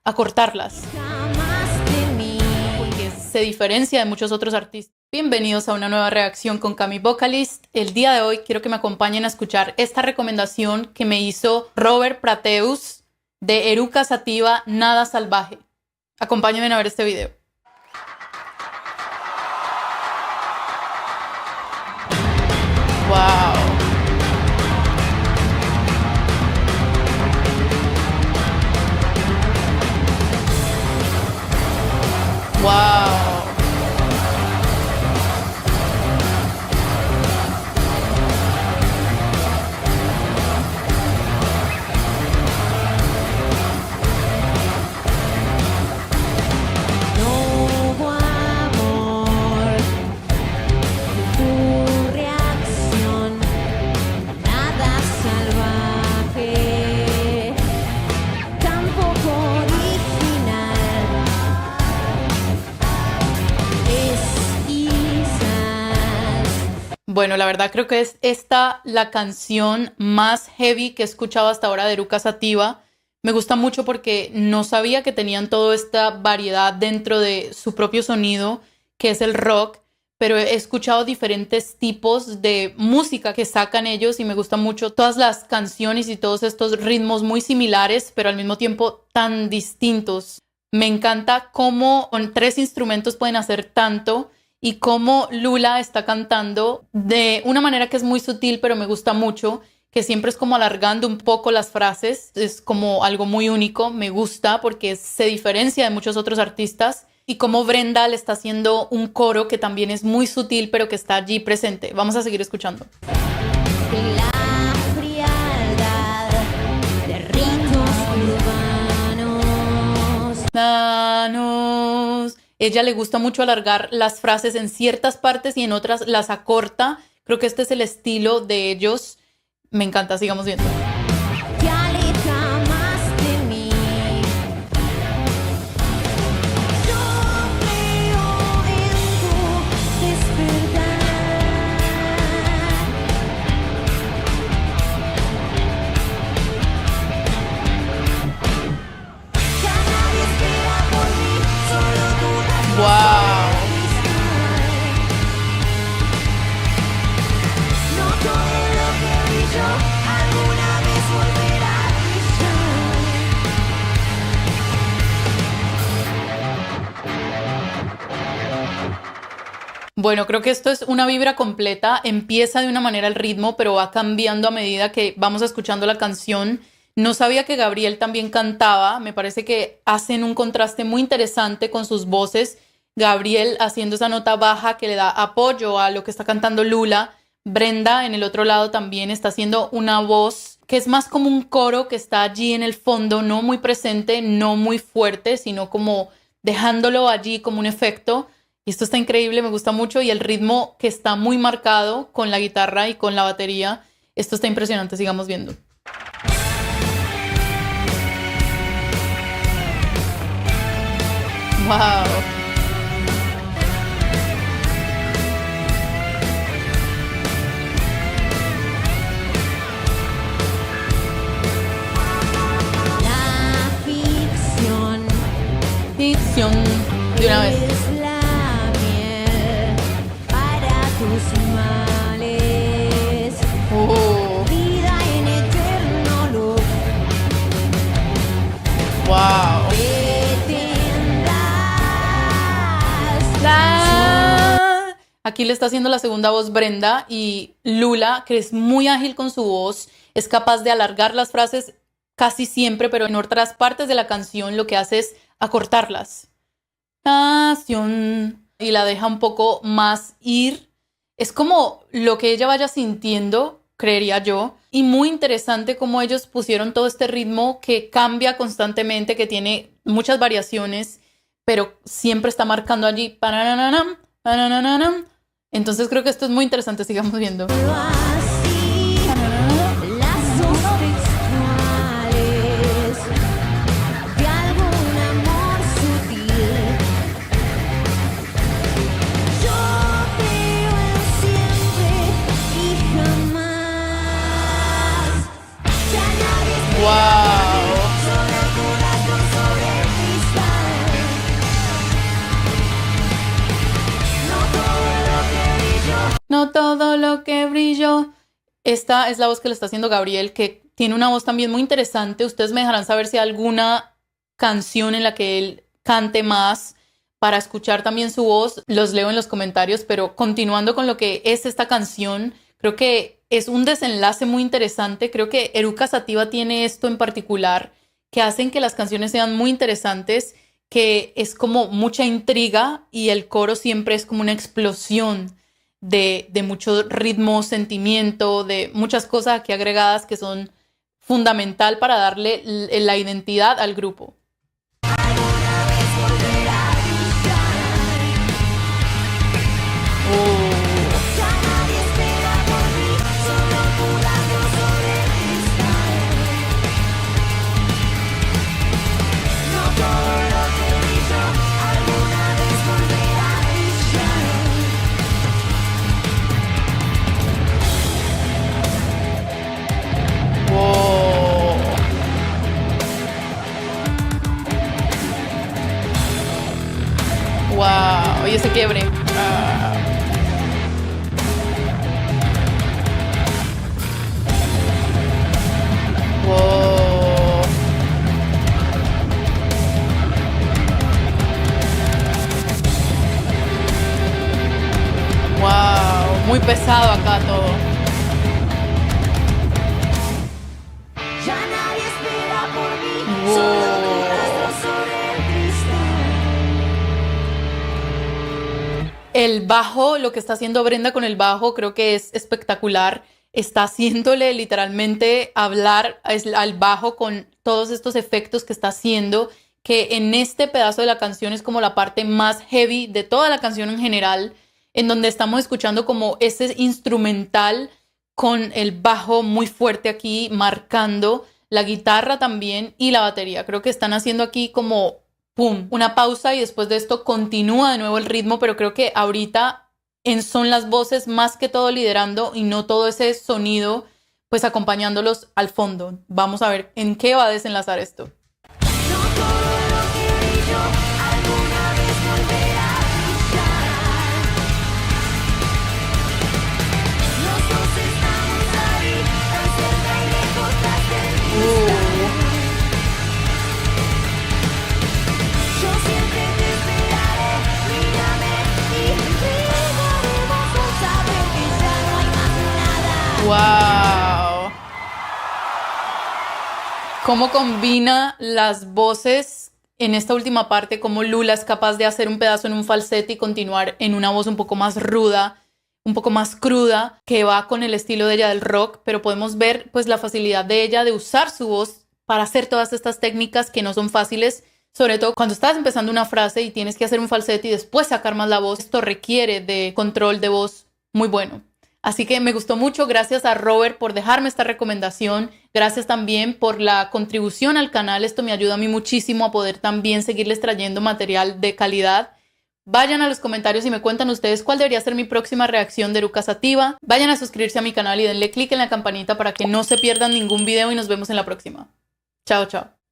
acortarlas, porque se diferencia de muchos otros artistas. Bienvenidos a una nueva reacción con Cami Vocalist. El día de hoy quiero que me acompañen a escuchar esta recomendación que me hizo Robert Prateus de Eruca Sativa, Nada Salvaje. Acompáñenme a ver este video. Wow. Wow. Bueno, la verdad creo que es esta la canción más heavy que he escuchado hasta ahora de Eruca Sativa. Me gusta mucho porque no sabía que tenían toda esta variedad dentro de su propio sonido, que es el rock, pero he escuchado diferentes tipos de música que sacan ellos y me gustan mucho todas las canciones y todos estos ritmos muy similares, pero al mismo tiempo tan distintos. Me encanta cómo con 3 instrumentos pueden hacer tanto. Y cómo Lula está cantando de una manera que es muy sutil, pero me gusta mucho, que siempre es como alargando un poco las frases. Es como algo muy único, me gusta porque se diferencia de muchos otros artistas. Y cómo Brenda le está haciendo un coro que también es muy sutil, pero que está allí presente. Vamos a seguir escuchando. La frialdad de ritos urbanos. Ella le gusta mucho alargar las frases en ciertas partes y en otras las acorta. Creo que este es el estilo de ellos. Me encanta, sigamos viendo. Wow. Bueno, creo que esto es una vibra completa. Empieza de una manera el ritmo, pero va cambiando a medida que vamos escuchando la canción. No sabía que Gabriel también cantaba. Me parece que hacen un contraste muy interesante con sus voces. Gabriel haciendo esa nota baja que le da apoyo a lo que está cantando Lula. Brenda en el otro lado también está haciendo una voz que es más como un coro que está allí en el fondo, no muy presente, no muy fuerte, sino como dejándolo allí como un efecto. Y esto está increíble, me gusta mucho. Y el ritmo que está muy marcado con la guitarra y con la batería. Esto está impresionante, sigamos viendo. Wow. Ficción de una vez. Es la miel para tus males. Vida en eterno luz. Wow. Aquí le está haciendo la segunda voz Brenda y Lula, que es muy ágil con su voz, es capaz de alargar las frases casi siempre, pero en otras partes de la canción lo que hace es acortarlas. Y la deja un poco más ir. Es como lo que ella vaya sintiendo, creería yo. Y muy interesante cómo ellos pusieron todo este ritmo que cambia constantemente, que tiene muchas variaciones, pero siempre está marcando allí. Panananam, panananam. Entonces creo que esto es muy interesante. Sigamos viendo. Wow. No todo lo que brilló. Esta es la voz que le está haciendo Gabriel, que tiene una voz también muy interesante. Ustedes me dejarán saber si hay alguna canción en la que él cante más para escuchar también su voz. Los leo en los comentarios, pero continuando con lo que es esta canción, creo que es un desenlace muy interesante. Creo que Eruca Sativa tiene esto en particular, que hacen que las canciones sean muy interesantes, que es como mucha intriga y el coro siempre es como una explosión de mucho ritmo, sentimiento, de muchas cosas aquí agregadas que son fundamental para darle la identidad al grupo. Oh. Ya nadie espera por mí, solo tu radio sobre el cristal. No todo lo que brilló alguna vez volverá a brillar. Wow. Wow. Y ese quiebre. Ah. Wow. Wow. Muy pesado acá todo. Ya nadie espera por mí, Wow. solo tu rastro sobre el cristal. El bajo, lo que está haciendo Brenda con el bajo, creo que es espectacular. Está haciéndole literalmente hablar al bajo con todos estos efectos que está haciendo, que en este pedazo de la canción es como la parte más heavy de toda la canción en general, en donde estamos escuchando como ese instrumental con el bajo muy fuerte aquí marcando, la guitarra también y la batería. Creo que están haciendo aquí como pum, una pausa y después de esto continúa de nuevo el ritmo, pero creo que ahorita son las voces más que todo liderando y no todo ese sonido pues acompañándolos al fondo. Vamos a ver en qué va a desenlazar esto. No todo lo que brilló alguna vez volverá a brillar. Los dos estamos ahí, tan cerca y lejos tras del cristal. Yo siempre te esperaré, mírame y brindaremos al saber que ya no hay más nada. ¡Wow! Cómo combina las voces en esta última parte, cómo Lula es capaz de hacer un pedazo en un falsete y continuar en una voz un poco más ruda, un poco más cruda, que va con el estilo de ella del rock, pero podemos ver pues la facilidad de ella de usar su voz para hacer todas estas técnicas que no son fáciles, sobre todo cuando estás empezando una frase y tienes que hacer un falsete y después sacar más la voz. Esto requiere de control de voz muy bueno. Así que me gustó mucho. Gracias a Robert por dejarme esta recomendación. Gracias también por la contribución al canal. Esto me ayuda a mí muchísimo a poder también seguirles trayendo material de calidad. Vayan a los comentarios y me cuentan ustedes cuál debería ser mi próxima reacción de Eruca Sativa. Vayan a suscribirse a mi canal y denle click en la campanita para que no se pierdan ningún video y nos vemos en la próxima. Chao, chao.